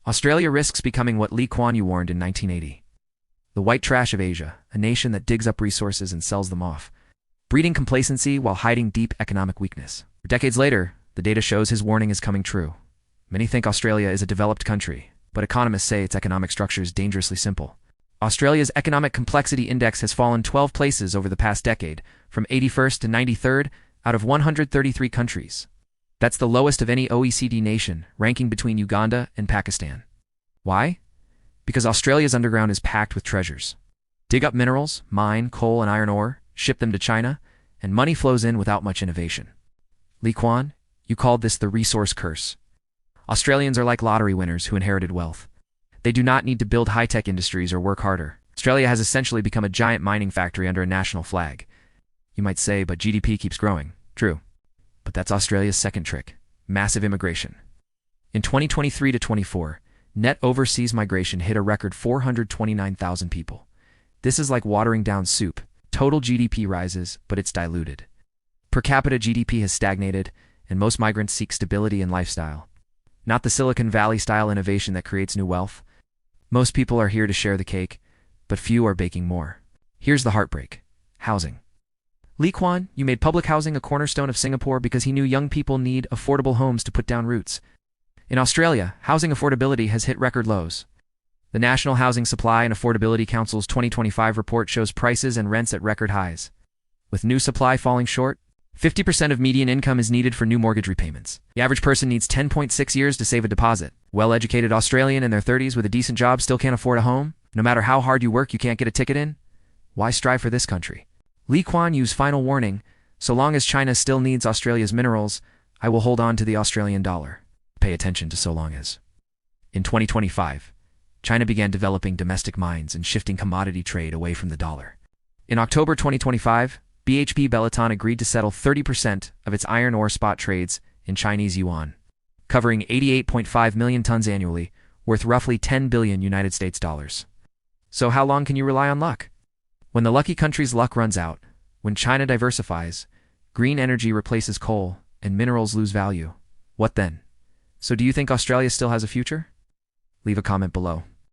Australia risks becoming what Lee Kuan Yew warned in 1980. The white trash of Asia, a nation that digs up resources and sells them off, breeding complacency while hiding deep economic weakness. Decades later, the data shows his warning is coming true. Many think Australia is a developed country, but economists say its economic structure is dangerously simple. Australia's Economic Complexity Index has fallen 12 places over the past decade, from 81st to 93rd out of 133 countries. That's the lowest of any OECD nation, ranking between Uganda and Pakistan. Why? Because Australia's underground is packed with treasures. Dig up minerals, mine coal and iron ore, ship them to China, and money flows in without much innovation. Lee Kuan, you called this the resource curse. Australians are like lottery winners who inherited wealth. They do not need to build high-tech industries or work harder. Australia has essentially become a giant mining factory under a national flag. You might say, but GDP keeps growing. True. But that's Australia's second trick: massive immigration. In 2023 to 24, net overseas migration hit a record 429,000 people. This is like watering down soup. Total GDP rises, but it's diluted. Per capita GDP has stagnated, and most migrants seek stability and lifestyle. Not the Silicon Valley-style innovation that creates new wealth. Most people are here to share the cake, but few are baking more. Here's the heartbreak: housing. Lee Kuan Yew made public housing a cornerstone of Singapore because he knew young people need affordable homes to put down roots. In Australia, housing affordability has hit record lows. The National Housing Supply and Affordability Council's 2025 report shows prices and rents at record highs. With new supply falling short, 50% of median income is needed for new mortgage repayments. The average person needs 10.6 years to save a deposit. Well-educated Australian in their 30s with a decent job still can't afford a home? No matter how hard you work, you can't get a ticket in? Why strive for this country? Lee Kuan Yew's final warning: so long as China still needs Australia's minerals, I will hold on to the Australian dollar. Pay attention to so long as. In 2025, China began developing domestic mines and shifting commodity trade away from the dollar. In October 2025, BHP Billiton agreed to settle 30% of its iron ore spot trades in Chinese yuan, covering 88.5 million tons annually, worth roughly 10 billion United States dollars. So how long can you rely on luck? When the lucky country's luck runs out, when China diversifies, green energy replaces coal, and minerals lose value, what then? So do you think Australia still has a future? Leave a comment below.